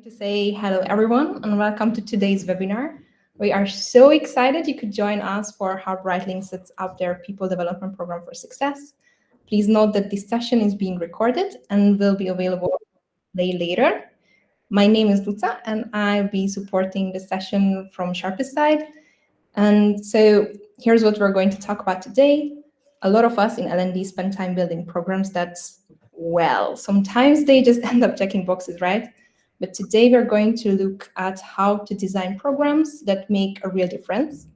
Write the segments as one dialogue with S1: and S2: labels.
S1: To say hello, everyone, and welcome to today's webinar. We are so excited you could join us for how Brightling sets up their People Development Program for Success. Please note that this session is being recorded and will be available later. My name is Luca, and I'll be supporting the session from Sharpist side. And so here's what we're going to talk about today. A lot of us in L&D spend time building programs that, well, sometimes they just end up checking boxes, right? But today we're going to look at how to design programs that make a real difference.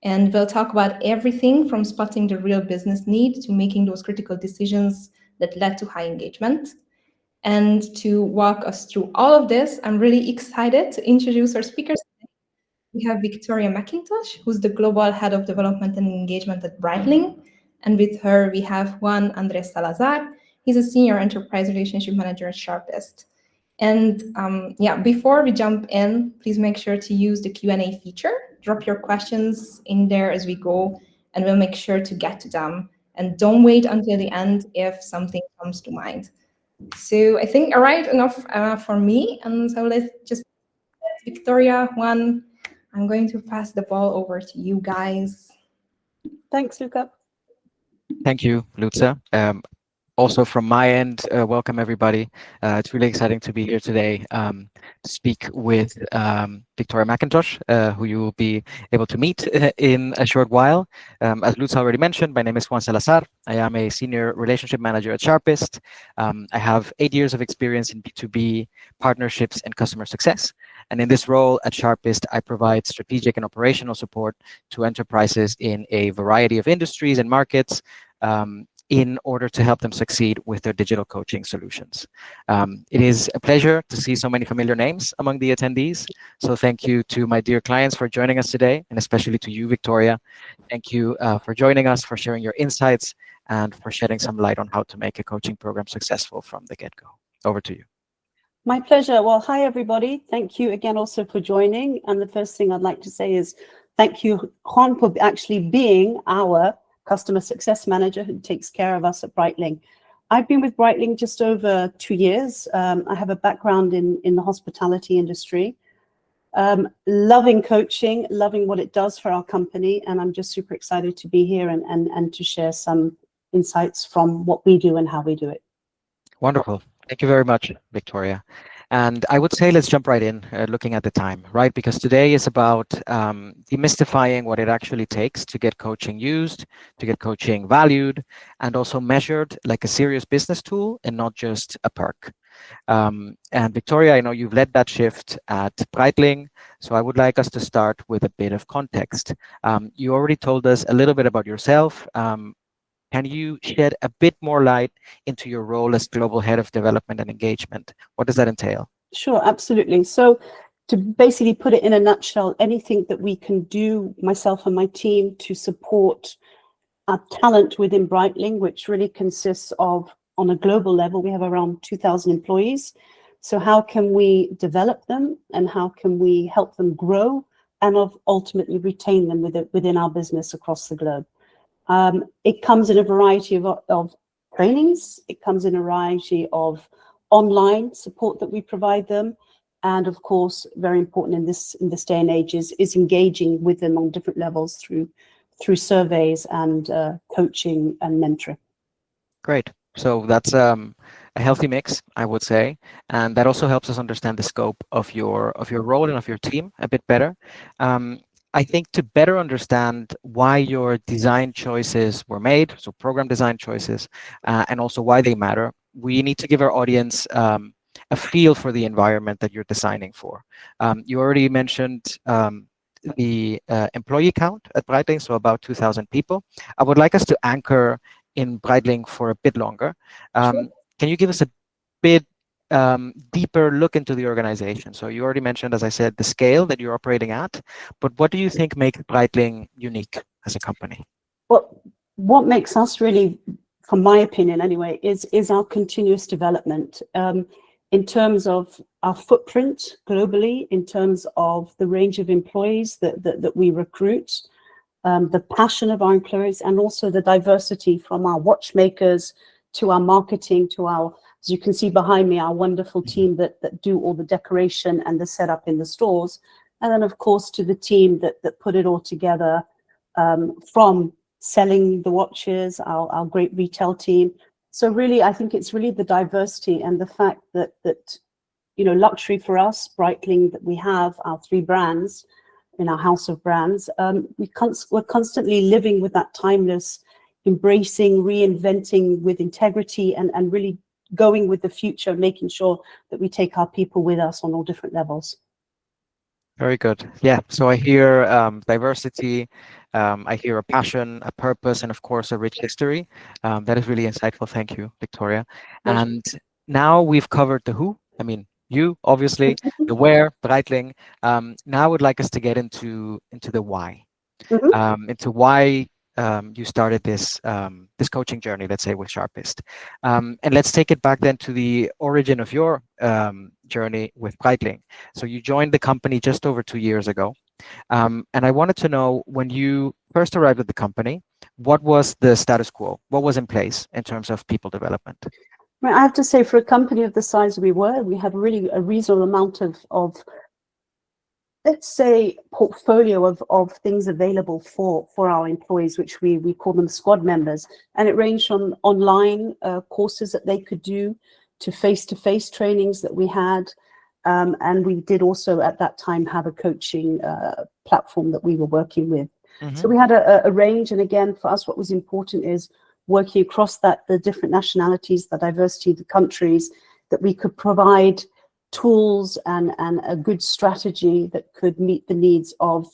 S1: And we'll talk about everything from spotting the real business need to making those critical decisions that led to high engagement. And to walk us through all of this, I'm really excited to introduce our speakers. We have Victoria McIntosh, who's the Global Head of Development and Engagement at Brightling. And with her, we have Juan Andres Salazar. He's a Senior Enterprise Relationship Manager at Sharpist. And before we jump in, please make sure to use the Q&A feature. Drop your questions in there as we go, and we'll make sure to get to them. And don't wait until the end if something comes to mind. So I think, all right, enough for me. And so let's just, Victoria, Juan, I'm going to pass the ball over to you guys.
S2: Thanks, Luca.
S3: Thank you, Luca. Also from my end, welcome everybody. It's really exciting to be here today to speak with Victoria McIntosh, who you will be able to meet in a short while. As Luca already mentioned, my name is Juan Salazar. I am a Senior Relationship Manager at Sharpist. I have 8 years of experience in B2B partnerships and customer success. And in this role at Sharpist, I provide strategic and operational support to enterprises in a variety of industries and markets in order to help them succeed with their digital coaching solutions. It is a pleasure to see so many familiar names among the attendees. So thank you to my dear clients for joining us today, and especially to you, Victoria. Thank you for joining us, for sharing your insights, and for shedding some light on how to make a coaching program successful from the get-go. Over to you.
S2: My pleasure. Well, hi, everybody. Thank you again also for joining. And the first thing I'd like to say is thank you, Juan, for actually being our Customer Success Manager who takes care of us at Brightling. I've been with Brightling just over 2 years. I have a background in the hospitality industry, loving coaching, loving what it does for our company. And I'm just super excited to be here and to share some insights from what we do and how we do it.
S3: Wonderful. Thank you very much, Victoria. And I would say let's jump right in, looking at the time, right? Because today is about demystifying what it actually takes to get coaching used, to get coaching valued, and also measured like a serious business tool and not just a perk. And Victoria, I know you've led that shift at Brightling, so I would like us to start with a bit of context. You already told us a little bit about yourself. Can you shed a bit more light into your role as Global Head of Development and Engagement? What does that entail?
S2: Sure, absolutely. So to basically put it in a nutshell, anything that we can do, myself and my team, to support our talent within Brightling, which really consists of, on a global level, we have around 2,000 employees. So how can we develop them and how can we help them grow and ultimately retain them within our business across the globe? It comes in a variety of trainings. It comes in a variety of online support that we provide them. And of course, very important in this day and age is engaging with them on different levels through surveys and coaching and mentoring. Great.
S3: So that's a healthy mix, I would say. And that also helps us understand the scope of your role and of your team a bit better. I think to better understand why your design choices were made, so program design choices, and also why they matter, we need to give our audience a feel for the environment that you're designing for. You already mentioned the employee count at Brightling, so about 2,000 people. I would like us to anchor in Brightling for a bit longer.
S2: Sure.
S3: Can you give us a bit deeper look into the organization? So you already mentioned, as I said, the scale that you're operating at, but what do you think makes Brightling unique as a company?
S2: Well, what makes us really, from my opinion anyway, is our continuous development in terms of our footprint globally, in terms of the range of employees that we recruit, the passion of our employees, and also the diversity from our watchmakers to our marketing, to our As you can see behind me, our wonderful team that do all the decoration and the setup in the stores. And then, of course, to the team that put it all together, from selling the watches, our great retail team. So really, I think it's really the diversity and the fact that luxury for us, Breitling, that we have our 3 brands in our house of brands. We're constantly living with that timeless, embracing, reinventing with integrity, and really going with the future, making sure that we take our people with us on all different levels.
S3: Very good. Yeah. So I hear diversity, I hear a passion, a purpose, and of course a rich history. That is really insightful. Thank you, Victoria.
S2: Pleasure.
S3: And now we've covered the who. I mean, you obviously, the where, Breitling. Now I would like us to get into the why, into why you started this this coaching journey, let's say, with Sharpist. And let's take it back then to the origin of your journey with Brightling. So you joined the company just over 2 years ago. And I wanted to know, when you first arrived at the company, what was the status quo? What was in place in terms of people development?
S2: Right, I have to say, for a company of the size we had really a reasonable amount of let's say, portfolio of things available for our employees, which we call them squad members. And it ranged from online courses that they could do to face-to-face trainings that we had. And we did also at that time have a coaching platform that we were working with. So we had a range. And again, for us, what was important is working across the different nationalities, the diversity of the countries, that we could provide tools and a good strategy that could meet the needs of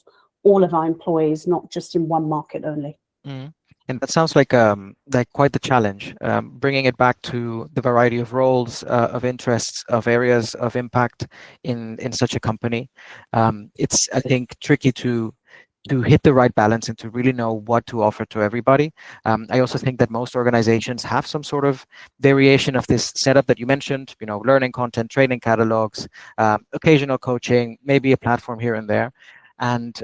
S2: all of our employees, not just in one market only.
S3: And that sounds like quite the challenge, bringing it back to the variety of roles, of interests, of areas of impact in such a company. It's, I think, tricky to hit the right balance and to really know what to offer to everybody. I also think that most organizations have some sort of variation of this setup that you mentioned, learning content, training catalogs, occasional coaching, maybe a platform here and there. And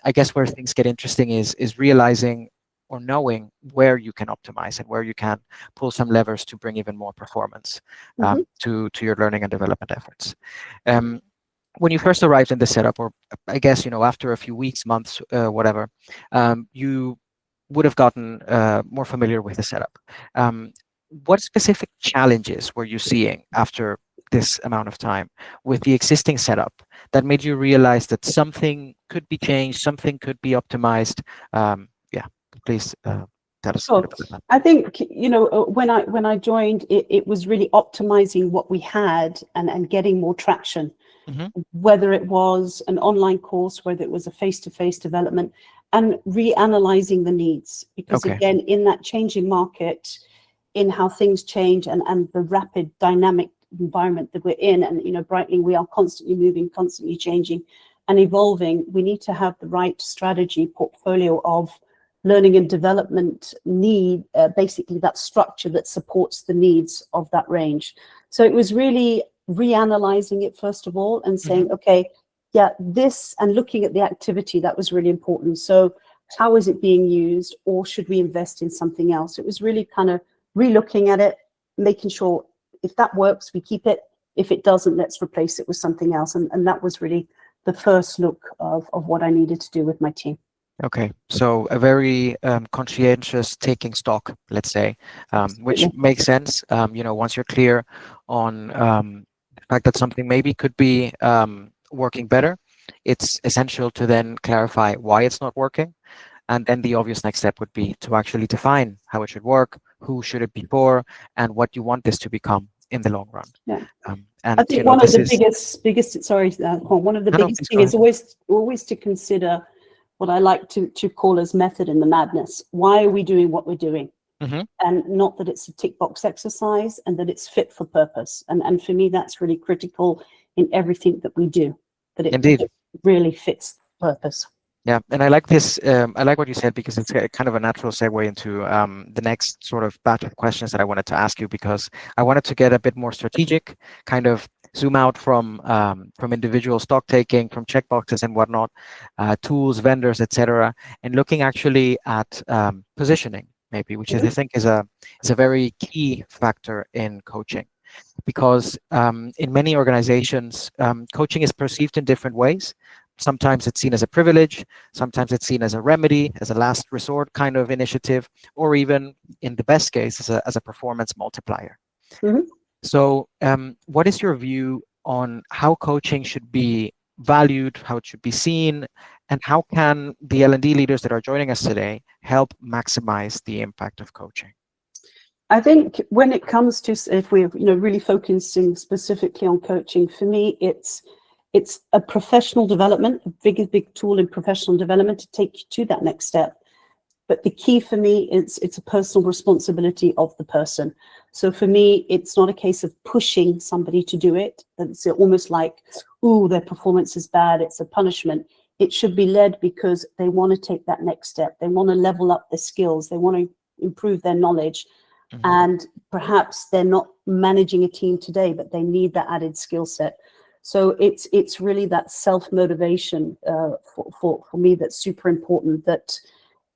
S3: I guess where things get interesting is realizing or knowing where you can optimize and where you can pull some levers to bring even more performance to your learning and development efforts. When you first arrived in the setup, or I guess, after a few weeks, months, whatever, you would have gotten more familiar with the setup. What specific challenges were you seeing after this amount of time with the existing setup that made you realize that something could be changed, something could be optimized? Please tell us a bit about that.
S2: I think, when I joined, it was really optimizing what we had and getting more traction. Whether it was an online course, whether it was a face-to-face development, and reanalyzing the needs. Because again, in that changing market, in how things change and the rapid dynamic environment that we're in, and Brightling, we are constantly moving, constantly changing and evolving. We need to have the right strategy portfolio of learning and development need, basically that structure that supports the needs of that range. So it was really reanalyzing it first of all and saying, this, and looking at the activity, that was really important. So how is it being used, or should we invest in something else? It was really kind of re-looking at it, making sure if that works, we keep it. If it doesn't, let's replace it with something else. And that was really the first look of what I needed to do with my team.
S3: Okay, so a very conscientious taking stock, let's say, which makes sense. Once you're clear on the fact that something maybe could be working better, it's essential to then clarify why it's not working. And then the obvious next step would be to actually define how it should work, who should it be for, and what you want this to become in the long run. And
S2: I think one of the biggest, sorry, one of the biggest things is always to consider what I like to call as method in the madness. Why are we doing what we're doing? And not that it's a tick box exercise, and that it's fit for purpose. And for me, that's really critical in everything that we do, that it really fits purpose.
S3: Yeah, and I like this. I like what you said, because it's kind of a natural segue into the next sort of batch of questions that I wanted to ask you, because I wanted to get a bit more strategic, kind of zoom out from individual stock taking, from checkboxes and whatnot, tools, vendors, etc., and looking actually at positioning, maybe, which is, I think, is a very key factor in coaching. because in many organizations, coaching is perceived in different ways. Sometimes it's seen as a privilege, sometimes it's seen as a remedy, as a last resort kind of initiative, or even in the best case, as a performance multiplier.
S2: Mhm.
S3: So what is your view on how coaching should be valued, how it should be seen, and how can the L&D leaders that are joining us today help maximize the impact of coaching?
S2: I think when it comes to, if we're really focusing specifically on coaching, for me, it's a professional development, a big tool in professional development to take you to that next step. But the key for me is it's a personal responsibility of the person. So for me, it's not a case of pushing somebody to do it. It's almost like, ooh, their performance is bad, it's a punishment. It should be led because they want to take that next step. They want to level up their skills. They want to improve their knowledge. Mm-hmm. And perhaps they're not managing a team today, but they need that added skill set. So it's really that self-motivation for me that's super important, that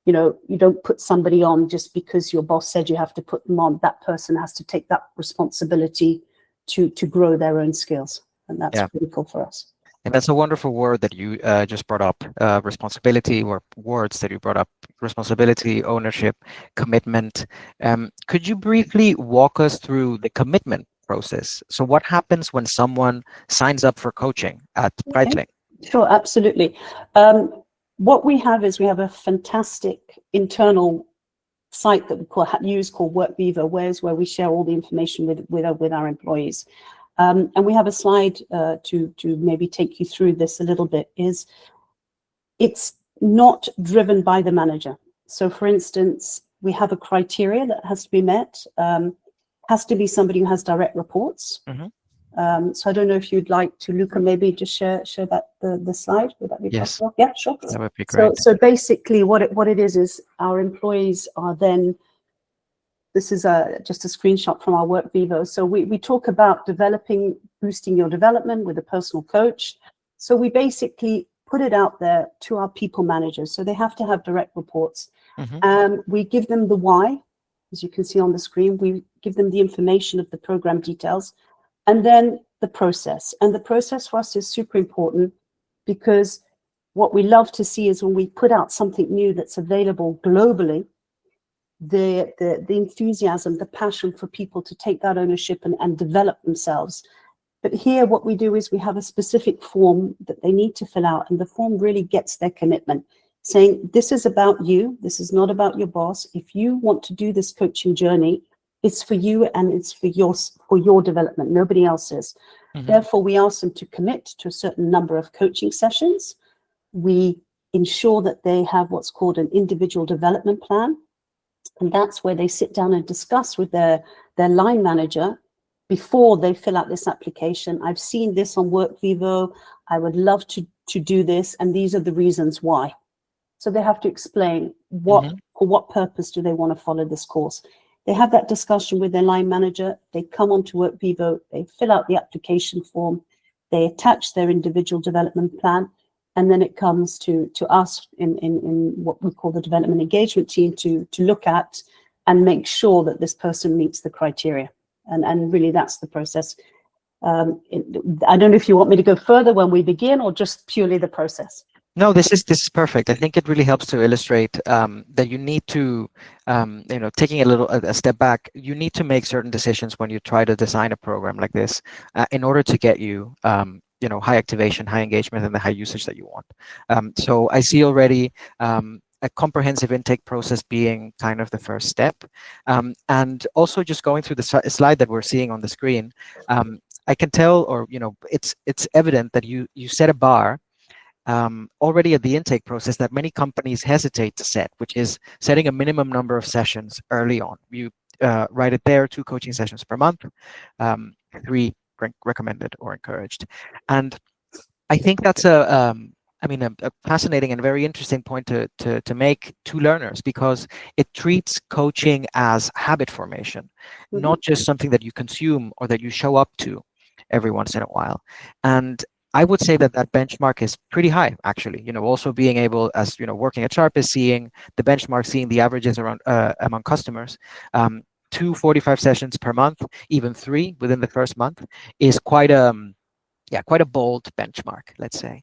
S2: you don't put somebody on just because your boss said you have to put them on. That person has to take that responsibility to grow their own skills. And that's critical for us.
S3: And that's a wonderful word that you just brought up, responsibility, or words that you brought up: responsibility, ownership, commitment. Could you briefly walk us through the commitment process? So what happens when someone signs up for coaching at Brightling?
S2: Okay. Sure, absolutely. What we have is we have a fantastic internal site that we use called WorkVivo, where we share all the information with our employees. And we have a slide to maybe take you through this a little bit. It's not driven by the manager. So for instance, we have a criteria that has to be met. Has to be somebody who has direct reports. Mm-hmm. So I don't know if you'd like to, Luca, maybe just share that the slide. Would that be possible? Yeah, sure.
S3: That would be great.
S2: So basically what it is our employees are then, this is just a screenshot from our WorkVivo. So we talk about boosting your development with a personal coach. So we basically put it out there to our people managers. So they have to have direct reports. Mm-hmm. We give them the why, as you can see on the screen. We give them the information of the program details, and then the process. And the process for us is super important, because what we love to see is when we put out something new that's available globally, the enthusiasm, the passion for people to take that ownership and develop themselves. But here what we do is we have a specific form that they need to fill out, and the form really gets their commitment, saying this is about you, this is not about your boss. If you want to do this coaching journey, it's for you and it's for your development, nobody else's. Mm-hmm. Therefore, we ask them to commit to a certain number of coaching sessions. We ensure that they have what's called an individual development plan. And that's where they sit down and discuss with their line manager before they fill out this application. I've seen this on WorkVivo. I would love to do this, and these are the reasons why. So they have to explain for what purpose do they want to follow this course. They have that discussion with their line manager. They come onto WorkVivo, they fill out the application form, they attach their individual development plan, and then it comes to us in what we call the development engagement team to look at and make sure that this person meets the criteria. And really that's the process. I don't know if you want me to go further when we begin, or just purely the process.
S3: No, this is perfect. I think it really helps to illustrate that you need to, taking a step back, you need to make certain decisions when you try to design a program like this in order to get you, high activation, high engagement, and the high usage that you want. So I see already a comprehensive intake process being kind of the first step. And also just going through the slide that we're seeing on the screen, I can tell, or, it's evident that you set a bar already at the intake process that many companies hesitate to set, which is setting a minimum number of sessions early on. You write it there, 2 coaching sessions per month, 3 recommended or encouraged. And I think that's a fascinating and very interesting point to make to learners, because it treats coaching as habit formation, not just something that you consume or that you show up to every once in a while. And I would say that benchmark is pretty high, actually. Also being able, as working at Sharpist, seeing the benchmark, seeing the averages around among customers, 2 45 sessions per month, even 3 within the first month, is quite quite a bold benchmark, let's say.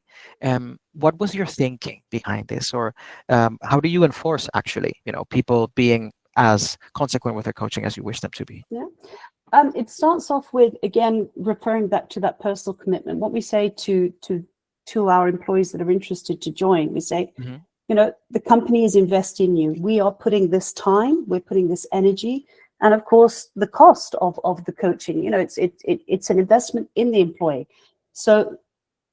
S3: What was your thinking behind this, or how do you enforce actually, people being as consequent with their coaching as you wish them to be?
S2: Yeah. It starts off with, again, referring back to that personal commitment. What we say to our employees that are interested to join, we say, the company is investing in you. We are putting this time, we're putting this energy, and of course, the cost of the coaching. It's an investment in the employee. So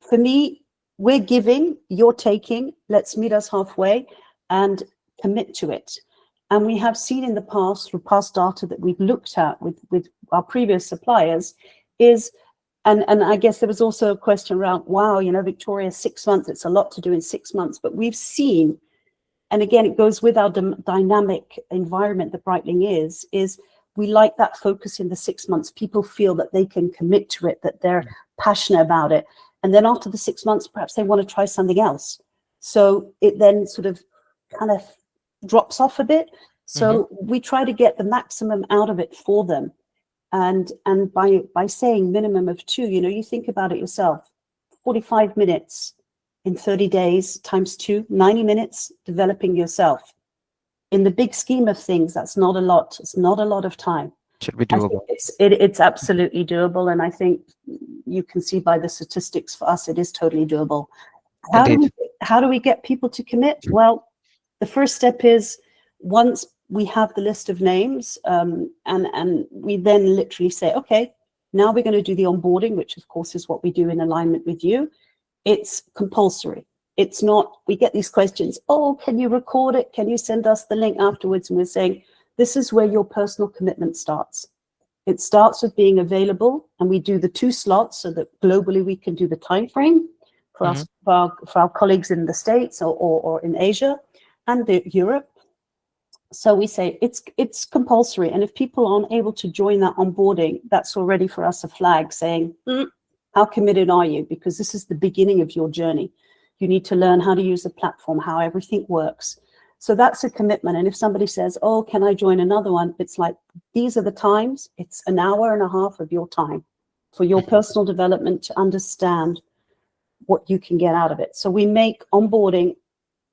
S2: for me, we're giving, you're taking. Let's meet us halfway and commit to it. And we have seen in the past, through past data that we've looked at with our previous suppliers, is, and I guess there was also a question around, wow, Victoria, 6 months, it's a lot to do in 6 months. But we've seen, and again, it goes with our dynamic environment that Brightling is we like that focus in the 6 months. People feel that they can commit to it, that they're passionate about it. And then after the 6 months, perhaps they want to try something else. So it then sort of kind of drops off a bit. So we try to get the maximum out of it for them. And by saying minimum of 2, you think about it yourself, 45 minutes in 30 days times 2, 90 minutes developing yourself. In the big scheme of things, that's not a lot. It's not a lot of time.
S3: Should be doable.
S2: It's absolutely doable. And I think you can see by the statistics for us, it is totally doable. How do we get people to commit? Well, the first step is, once we have the list of names, and we then literally say, okay, now we're going to do the onboarding, which of course is what we do in alignment with you. It's compulsory. It's not, we get these questions, oh, can you record it? Can you send us the link afterwards? And we're saying, this is where your personal commitment starts. It starts with being available, and we do the 2 slots so that globally we can do the time frame for our colleagues in the States or in Asia and Europe. So we say it's compulsory, and if people aren't able to join that onboarding, that's already for us a flag saying, how committed are you? Because this is the beginning of your journey. You need to learn how to use the platform, how everything works. So that's a commitment. And if somebody says, oh, can I join another one? It's like, these are the times. It's an hour and a half of your time for your personal development to understand what you can get out of it. So we make onboarding,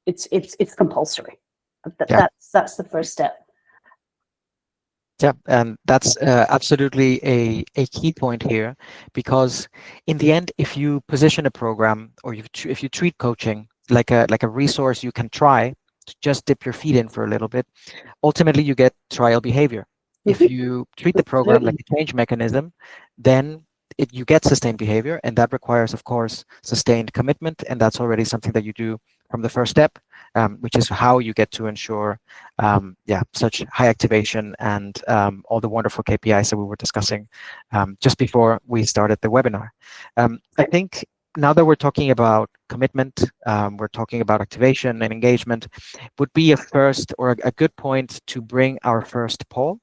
S2: it's compulsory. That's the first step.
S3: Yeah, and that's absolutely a key point here, because in the end, if you position a program, or if you treat coaching like a resource you can try to just dip your feet in for a little bit, ultimately you get trial behavior. If you treat the program like a change mechanism, then you get sustained behavior, and that requires, of course, sustained commitment, and that's already something that you do from the first step, which is how you get to ensure such high activation and all the wonderful KPIs that we were discussing just before we started the webinar. I think now that we're talking about commitment, we're talking about activation and engagement, would be a first or a good point to bring our first poll.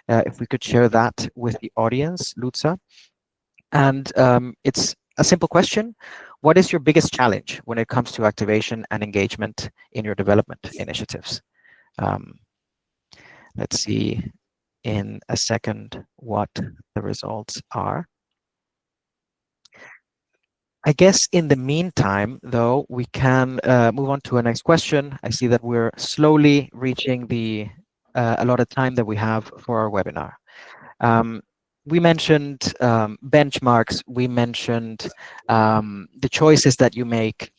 S3: If we could share that with the audience, Lutza. And it's a simple question. What is your biggest challenge when it comes to activation and engagement in your development initiatives? Let's see in a second what the results are. I guess in the meantime, though, we can move on to a next question. I see that we're slowly reaching the allotted time that we have for our webinar. We mentioned benchmarks. We mentioned the choices that you make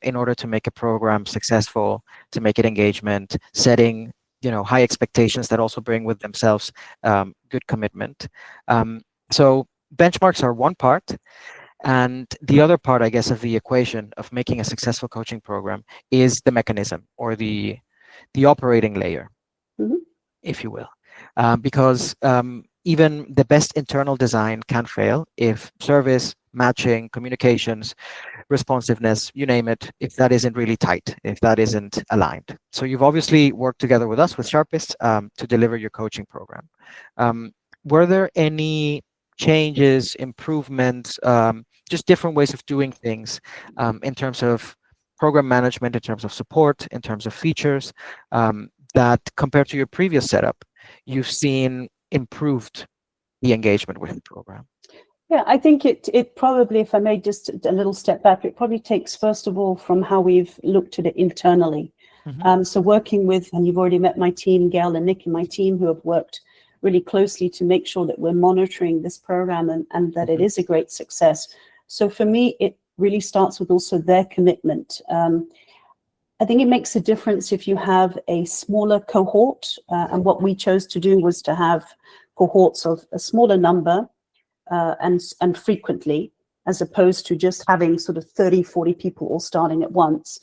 S3: in order to make a program successful, to make it engagement, setting high expectations that also bring with themselves good commitment. So benchmarks are one part, and the other part, I guess, of the equation of making a successful coaching program is the mechanism, or the operating layer, if you will, because even the best internal design can fail if service, matching, communications, responsiveness, you name it, if that isn't really tight, if that isn't aligned. So you've obviously worked together with us, with Sharpist, to deliver your coaching program. Were there any changes, improvements, just different ways of doing things in terms of program management, in terms of support, in terms of features, that compared to your previous setup, you've seen improved the engagement with the program?
S2: Yeah, I think it probably, if I may just a little step back, it probably takes, first of all, from how we've looked at it internally. So working with, and you've already met my team, Gail and Nick and my team, who have worked really closely to make sure that we're monitoring this program and that it is a great success. So for me, it really starts with also their commitment. I think it makes a difference if you have a smaller cohort, and what we chose to do was to have cohorts of a smaller number and frequently, as opposed to just having sort of 30, 40 people all starting at once.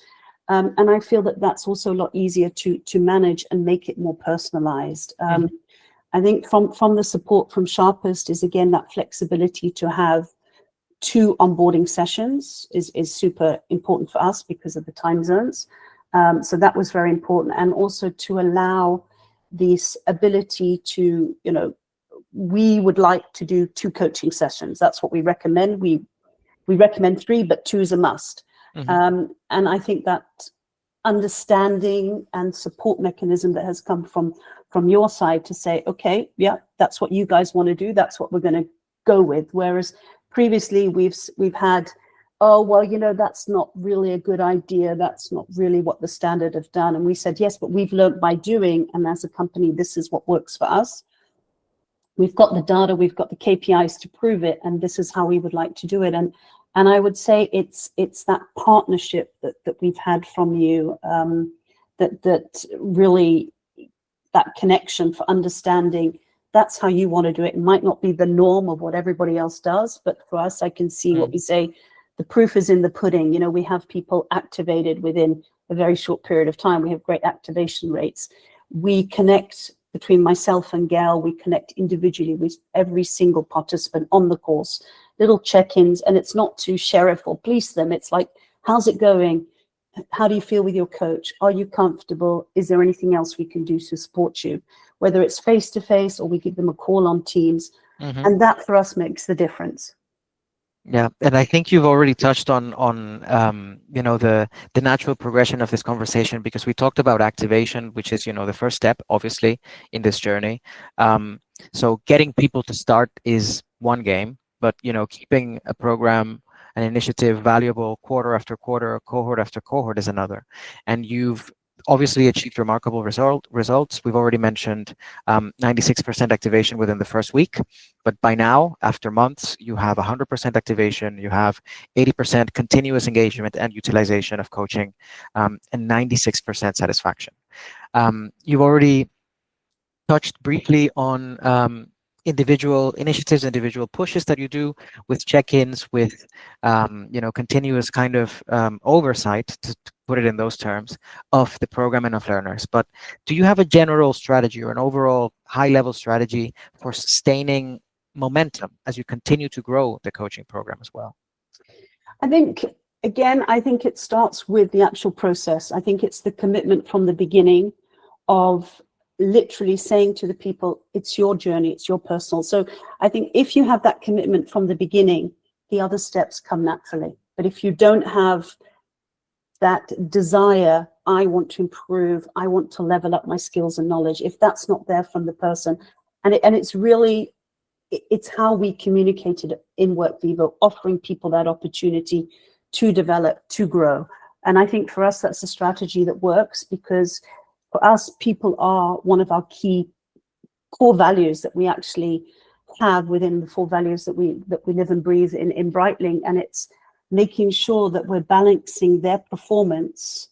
S2: And I feel that that's also a lot easier to manage and make it more personalized. I think from the support from Sharpist is, again, that flexibility to have 2 onboarding sessions is super important for us because of the time zones. So that was very important. And also to allow this ability to, we would like to do 2 coaching sessions. That's what we recommend. We recommend 3, but 2 is a must. And I think that understanding and support mechanism that has come from your side to say, okay, yeah, that's what you guys want to do. That's what we're going to go with. Whereas previously we've had, oh, well, that's not really a good idea. That's not really what the standard have done. And we said, yes, but we've learned by doing. And as a company, this is what works for us. We've got the data, we've got the KPIs to prove it, and this is how we would like to do it. And I would say it's that partnership that we've had from you, that really, that connection for understanding that's how you want to do it. It might not be the norm of what everybody else does, but for us, I can see what we say, the proof is in the pudding. We have people activated within a very short period of time. We have great activation rates. We connect between myself and Gail, we connect individually with every single participant on the course, little check-ins, and it's not to sheriff or police them. It's like, how's it going? How do you feel with your coach? Are you comfortable? Is there anything else we can do to support you? Whether it's face-to-face or we give them a call on Teams. And that for us makes the difference.
S3: Yeah, and I think you've already touched on the natural progression of this conversation, because we talked about activation, which is the first step, obviously, in this journey. So getting people to start is one game, but keeping a program, an initiative valuable quarter after quarter, cohort after cohort is another. And you've obviously achieved remarkable results. We've already mentioned 96% activation within the first week, but by now, after months, you have 100% activation, you have 80% continuous engagement and utilization of coaching, and 96% satisfaction. You've already touched briefly on individual initiatives, individual pushes that you do with check-ins, with continuous kind of oversight, to put it in those terms, of the program and of learners. But do you have a general strategy or an overall high-level strategy for sustaining momentum as you continue to grow the coaching program as well?
S2: I think it starts with the actual process. I think it's the commitment from the beginning of literally saying to the people, it's your journey, it's your personal. So I think if you have that commitment from the beginning, the other steps come naturally. But if you don't have that desire, I want to improve, I want to level up my skills and knowledge, if that's not there from the person, and it's really, it's how we communicated in WorkVivo, offering people that opportunity to develop, to grow. And I think for us, that's a strategy that works, because for us, people are one of our key core values that we actually have within the 4 values that we live and breathe in Brightling. And it's making sure that we're balancing their performance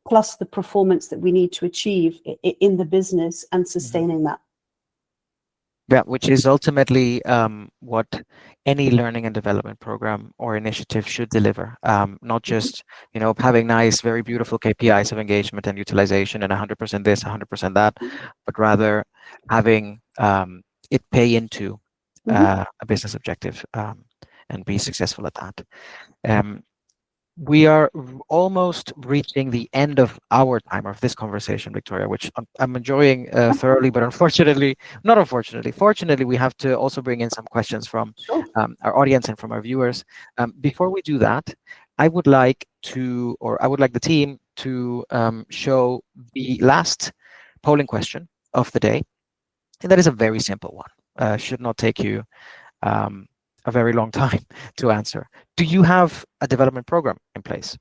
S2: plus the performance that we need to achieve in the business and sustaining that.
S3: Yeah, which is ultimately what any learning and development program or initiative should deliver. Not just, having nice, very beautiful KPIs of engagement and utilization and 100% this, 100% that, but rather having it pay into a business objective and be successful at that. We are almost reaching the end of our time of this conversation, Victoria, which I'm enjoying thoroughly, but fortunately, we have to also bring in some questions from our audience and from our viewers. Before we do that, I would like the team to show the last polling question of the day. And that is a very simple one. Should not take you a very long time to answer. Do you have a development program in place?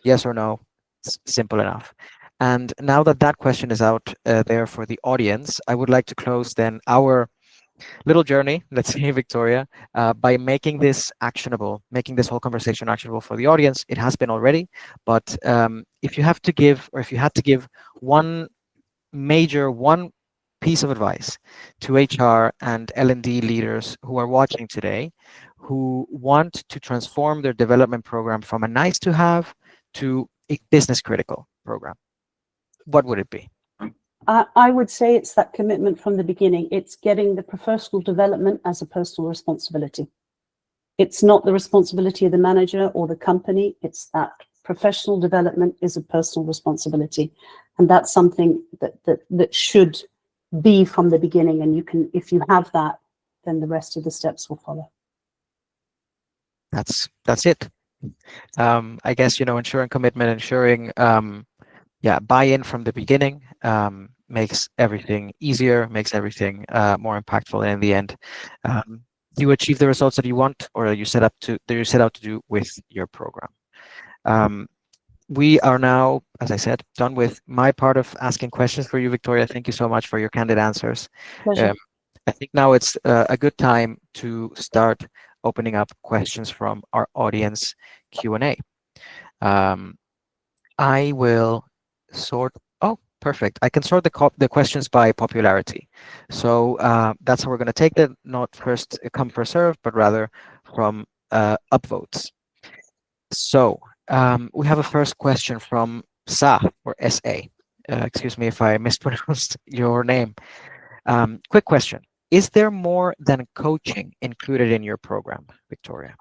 S3: Yes or no? It's simple enough. And now that that question is out there for the audience, I would like to close then our little journey, let's say, Victoria, by making this actionable, making this whole conversation actionable for the audience. It has been already, but if you have to give, or if you had to give one piece of advice to HR and L&D leaders who are watching today, who want to transform their development program from a nice to have to a business critical program, what would it be?
S2: I would say it's that commitment from the beginning. It's getting the professional development as a personal responsibility. It's not the responsibility of the manager or the company. It's that professional development is a personal responsibility. And that's something that should be from the beginning. And you can, if you have that, then the rest of the steps will follow.
S3: That's it. I guess, ensuring commitment, ensuring buy-in from the beginning makes everything easier, makes everything more impactful, and in the end, you achieve the results that you want or you set out to do with your program. We are now, as I said, done with my part of asking questions for you, Victoria. Thank you so much for your candid answers.
S2: Pleasure.
S3: I think now it's a good time to start opening up questions from our audience Q&A. I will sort. Oh, perfect. I can sort the questions by popularity. So that's how we're going to take it. Not first come, first serve, but rather from upvotes. So we have a first question from Sa or SA. Excuse me if I mispronounced your name. Quick question. Is there more than coaching included in your program, Victoria?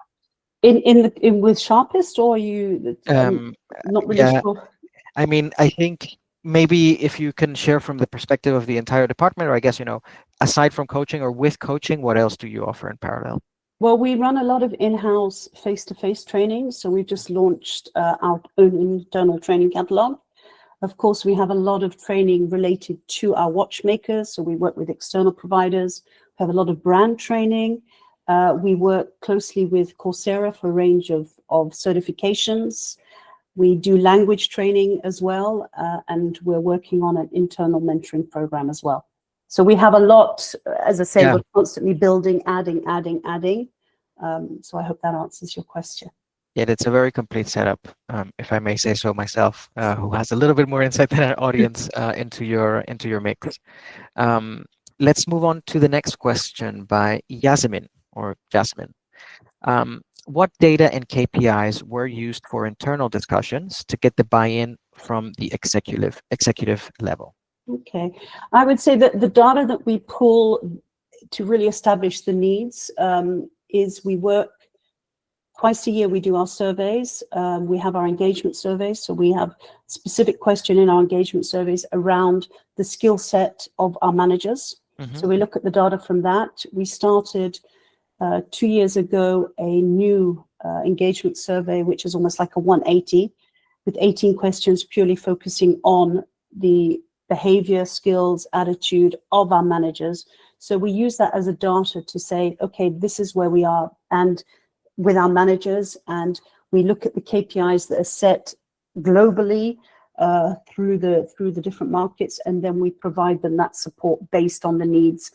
S2: In with Sharpist, or are you not really sure?
S3: I mean, I think maybe if you can share from the perspective of the entire department, or I guess, aside from coaching or with coaching, what else do you offer in parallel?
S2: Well, we run a lot of in-house face-to-face training. So we've just launched our own internal training catalog. Of course, we have a lot of training related to our watchmakers. So we work with external providers. We have a lot of brand training. We work closely with Coursera for a range of certifications. We do language training as well, and we're working on an internal mentoring program as well. So we have a lot, as I say, we're constantly building, adding. So I hope that answers your question.
S3: Yeah, it's a very complete setup, if I may say so myself, who has a little bit more insight than our audience into your mix. Let's move on to the next question by Jasmine. What data and KPIs were used for internal discussions to get the buy-in from the executive level?
S2: Okay, I would say that the data that we pull to really establish the needs is we work twice a year. We do our surveys. We have our engagement surveys. So we have specific question in our engagement surveys around the skill set of our managers. Mm-hmm. So we look at the data from that. We started 2 years ago a new engagement survey, which is almost like a 180, with 18 questions purely focusing on the behavior, skills, attitude of our managers. So we use that as a data to say, okay, this is where we are and with our managers, and we look at the KPIs that are set globally through the different markets, and then we provide them that support based on the needs.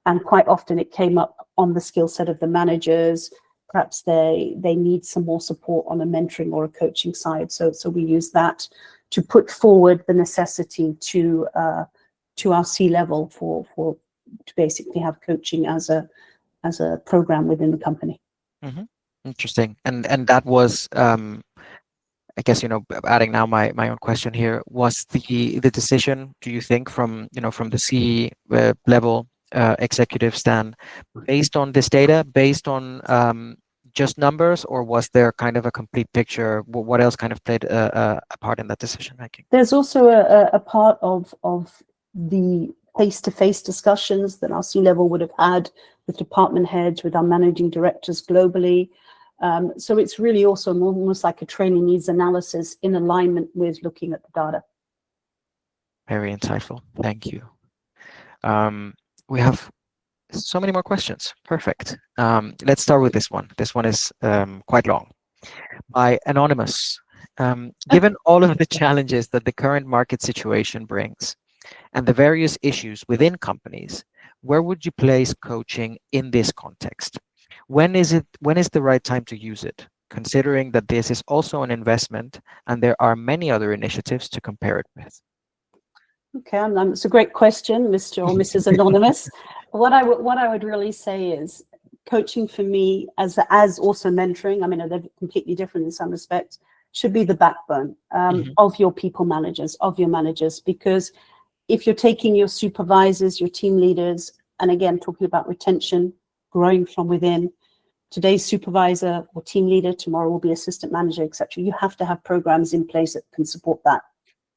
S2: And quite often it came up on the skill set of the managers. Perhaps they need some more support on a mentoring or a coaching side. So we use that to put forward the necessity to our C-level to basically have coaching as a program within the company.
S3: Mm-hmm. Interesting. And that was I guess, adding now my own question here, was the decision, do you think, from the C level executive stand based on this data, based on just numbers, or was there kind of a complete picture? What else kind of played a part in that decision making?
S2: There's also a part of the face-to-face discussions that our C-level would have had with department heads, with our managing directors globally. So it's really also almost like a training needs analysis in alignment with looking at the data.
S3: Very insightful. Thank you. We have so many more questions. Perfect. Let's start with this one. This one is quite long. By Anonymous. Given all of the challenges that the current market situation brings and the various issues within companies, where would you place coaching in this context? When is the right time to use it, considering that this is also an investment and there are many other initiatives to compare it with?
S2: Okay, it's a great question, Mr. or Mrs. Anonymous. What I would really say is coaching for me, as also mentoring, I mean, they're completely different in some respects, should be the backbone of your people managers, of your managers, because if you're taking your supervisors, your team leaders, and again, talking about retention, growing from within, today's supervisor or team leader, tomorrow will be assistant manager, etc. You have to have programs in place that can support that.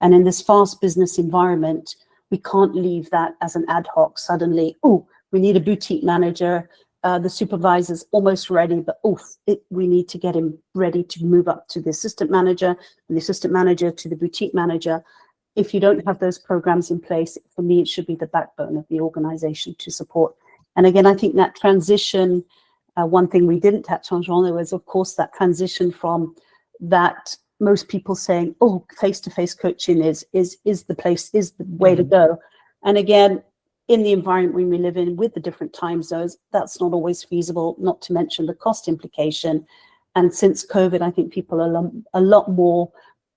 S2: And in this fast business environment, we can't leave that as an ad hoc suddenly, oh, we need a boutique manager, the supervisor's almost ready, but we need to get him ready to move up to the assistant manager, and the assistant manager to the boutique manager. If you don't have those programs in place, for me, it should be the backbone of the organization to support. And again, I think that transition, one thing we didn't touch on, Jean, was, of course, that transition from that most people saying, oh, face-to-face coaching is the place, is the way to go. And again, in the environment we live in with the different time zones, that's not always feasible, not to mention the cost implication. And since COVID, I think people are a lot more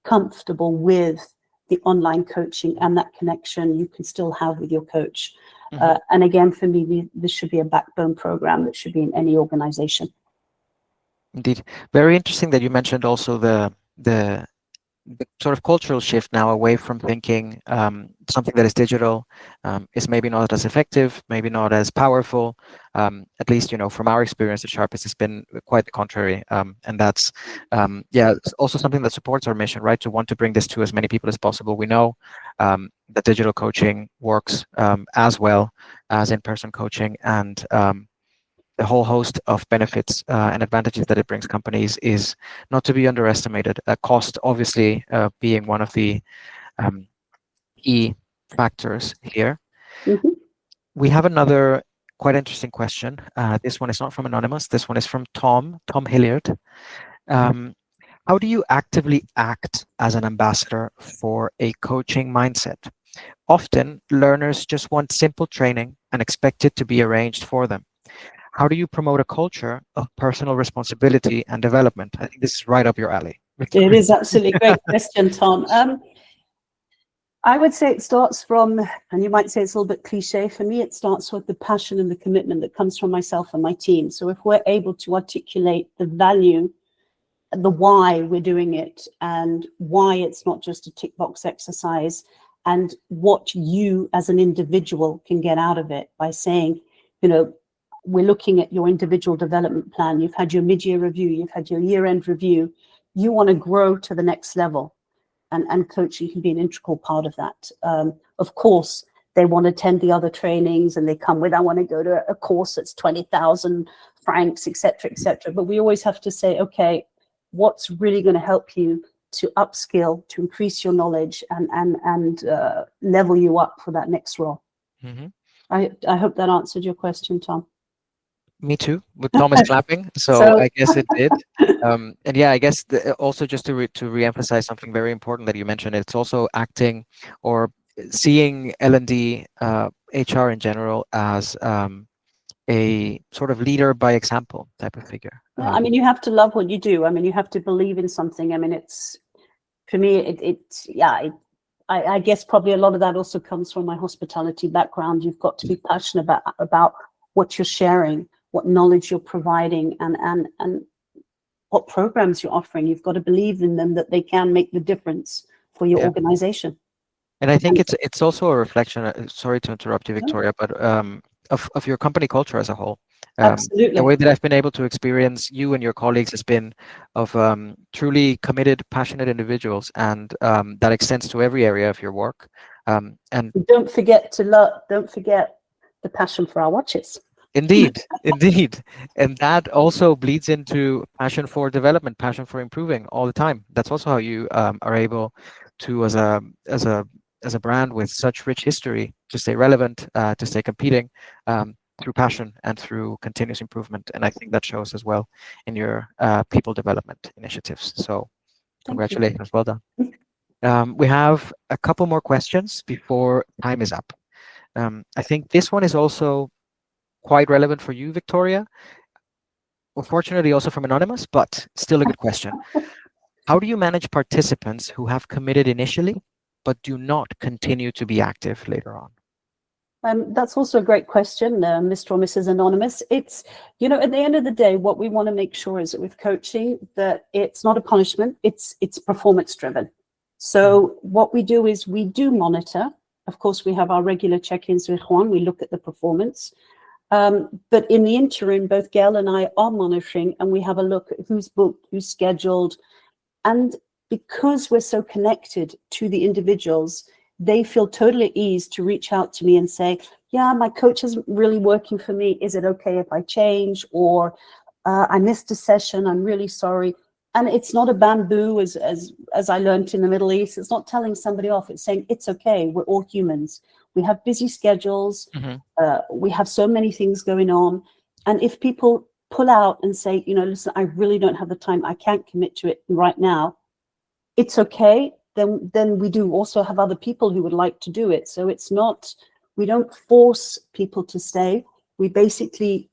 S2: comfortable with the online coaching and that connection you can still have with your coach. And again, for me, this should be a backbone program that should be in any organization.
S3: Indeed. Very interesting that you mentioned also the sort of cultural shift now away from thinking something that is digital is maybe not as effective, maybe not as powerful. At least, from our experience at Sharpist, it's been quite the contrary. And that's, it's also something that supports our mission, right? To want to bring this to as many people as possible. We know that digital coaching works as well as in-person coaching, and the whole host of benefits and advantages that it brings companies is not to be underestimated. Cost, obviously, being one of the key factors here. We have another quite interesting question. This one is not from Anonymous. This one is from Tom Hilliard. How do you actively act as an ambassador for a coaching mindset? Often, learners just want simple training and expect it to be arranged for them. How do you promote a culture of personal responsibility and development? I think this is right up your alley.
S2: It is absolutely a great question, Tom. I would say it starts from, and you might say it's a little bit cliche, for me, it starts with the passion and the commitment that comes from myself and my team. So if we're able to articulate the value, the why we're doing it, and why it's not just a tick box exercise, and what you as an individual can get out of it by saying, we're looking at your individual development plan. You've had your mid-year review. You've had your year-end review. You want to grow to the next level, and coaching can be an integral part of that. Of course, they want to attend the other trainings, and they come with, I want to go to a course that's 20,000 francs, et cetera, But we always have to say, okay, what's really going to help you to upskill, to increase your knowledge, and level you up for that next role. I hope that answered your question, Tom.
S3: Me too, with Thomas clapping. So I guess it did. And yeah, I guess also just to re-emphasize something very important that you mentioned, it's also acting or seeing L&D, HR in general, as a sort of leader by example type of figure.
S2: Yeah, I mean, you have to love what you do. I mean, you have to believe in something. I mean, for me, I guess probably a lot of that also comes from my hospitality background. You've got to be passionate about what you're sharing, what knowledge you're providing, and what programs you're offering. You've got to believe in them, that they can make the difference for your organization.
S3: And I think it's also a reflection, sorry to interrupt you, Victoria, but of your company culture as a whole.
S2: Absolutely.
S3: The way that I've been able to experience you and your colleagues has been of truly committed, passionate individuals, and that extends to every area of your work. And
S2: don't forget the passion for our watches.
S3: Indeed. And that also bleeds into passion for development, passion for improving all the time. That's also how you are able to, as a as a brand with such rich history to stay relevant, to stay competing through passion and through continuous improvement. And I think that shows as well in your people development initiatives. So congratulations, well done. We have a couple more questions before time is up. I think this one is also quite relevant for you, Victoria. Unfortunately, also from Anonymous, but still a good question. How do you manage participants who have committed initially, but do not continue to be active later on?
S2: That's also a great question, Mr. or Mrs. Anonymous. It's, at the end of the day, what we want to make sure is that with coaching, that it's not a punishment, it's performance driven. So what we do is we do monitor. Of course, we have our regular check-ins with Juan, we look at the performance. But in the interim, both Gail and I are monitoring, and we have a look at who's booked, who's scheduled. And because we're so connected to the individuals, they feel totally at ease to reach out to me and say, yeah, my coach isn't really working for me. Is it okay if I change? Or I missed a session, I'm really sorry. And it's not a bamboo, as I learned in the Middle East. It's not telling somebody off. It's saying, it's okay, we're all humans. We have busy schedules. We have so many things going on. And if people pull out and say, listen, I really don't have the time, I can't commit to it right now, it's okay. Then we do also have other people who would like to do it. So it's not, we don't force people to stay. We basically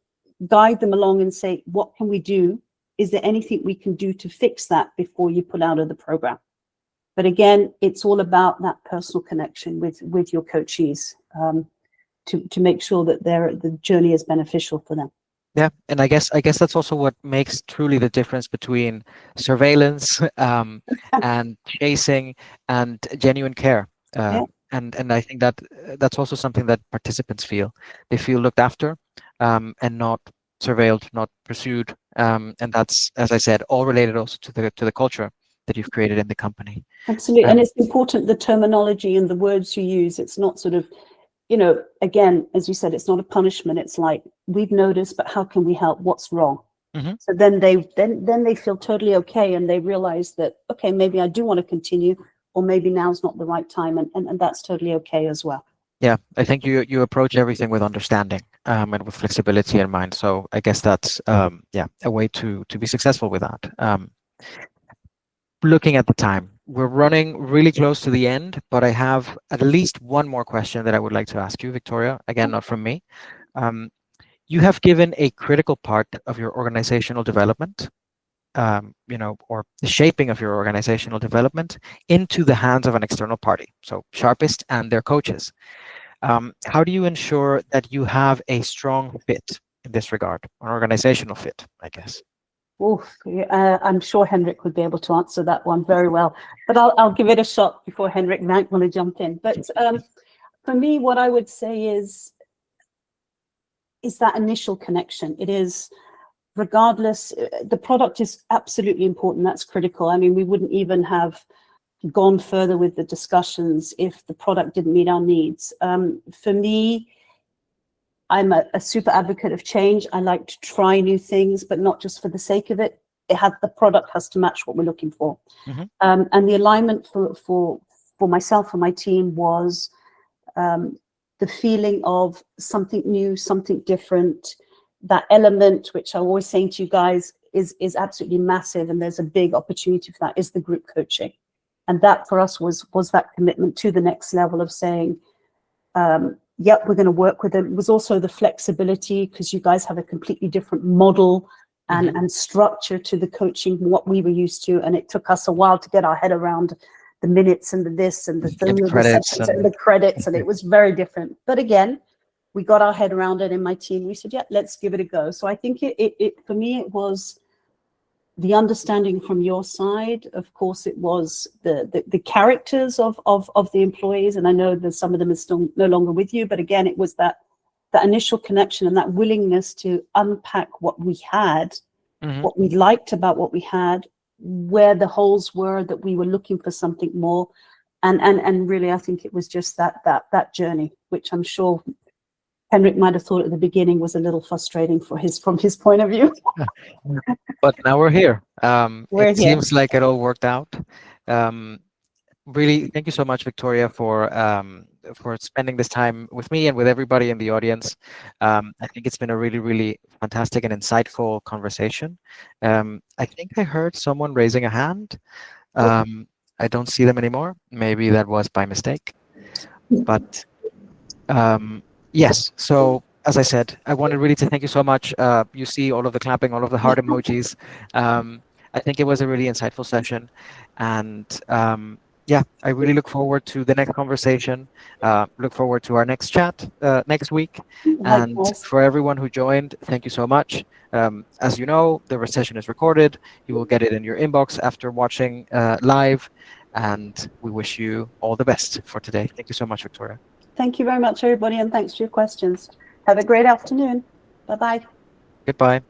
S2: guide them along and say, what can we do? Is there anything we can do to fix that before you pull out of the program? But again, it's all about that personal connection with your coachees to make sure that the journey is beneficial for them.
S3: Yeah, and I guess that's also what makes truly the difference between surveillance and chasing and genuine care. And I think that's also something that participants feel. They feel looked after and not surveilled, not pursued. And that's, as I said, all related also to the culture that you've created in the company.
S2: Absolutely, and it's important, the terminology and the words you use. It's not sort of, again, as you said, it's not a punishment. It's like, we've noticed, but how can we help? What's wrong? So then they feel totally okay, and they realize that, okay, maybe I do want to continue, or maybe now's not the right time, and that's totally okay as well.
S3: Yeah, I think you approach everything with understanding and with flexibility in mind. So I guess that's a way to be successful with that. Looking at the time, we're running really close to the end, but I have at least one more question that I would like to ask you, Victoria. Again, not from me. You have given a critical part of your organizational development, or the shaping of your organizational development into the hands of an external party, so Sharpist and their coaches. How do you ensure that you have a strong fit in this regard, an organizational fit, I guess?
S2: I'm sure Henrik would be able to answer that one very well, but I'll give it a shot before Henrik might want to jump in. But for me, what I would say is that initial connection. It is, regardless, the product is absolutely important. That's critical. I mean, we wouldn't even have gone further with the discussions if the product didn't meet our needs. For me, I'm a super advocate of change. I like to try new things, but not just for the sake of it. The product has to match what we're looking for. And the alignment for myself and my team was the feeling of something new, something different. That element, which I'm always saying to you guys, is absolutely massive, and there's a big opportunity for that, is the group coaching. And that for us was that commitment to the next level of saying, yep, we're going to work with them. It was also the flexibility, because you guys have a completely different model and structure to the coaching, what we were used to. And it took us a while to get our head around the minutes and the this and the credits and the credits. And it was very different. But again, we got our head around it in my team. We said, yeah, let's give it a go. So I think it for me, it was the understanding from your side. Of course, it was the characters of the employees, and I know that some of them are still no longer with you, but again, it was that initial connection and that willingness to unpack what we had, what we liked about what we had, where the holes were, that we were looking for something more, and really, I think it was just that journey, which I'm sure Henrik might have thought at the beginning was a little frustrating from his point of view.
S3: But now we're here. It seems like it all worked out. really, thank you so much, Victoria, for spending this time with me and with everybody in the audience. I think it's been a really, really fantastic and insightful conversation. I think I heard someone raising a hand. I don't see them anymore. Maybe that was by mistake. But yes, so as I said, I wanted really to thank you so much. You see all of the clapping, all of the heart emojis. I think it was a really insightful session. And yeah, I really look forward to the next conversation. Look forward to our next chat next week. And
S2: Likewise.
S3: for everyone who joined, thank you so much. As you know, the session is recorded. You will get it in your inbox after watching live. And we wish you all the best for today. Thank you so much, Victoria.
S2: Thank you very much, everybody, and thanks for your questions. Have a great afternoon. Bye-bye.
S3: Goodbye.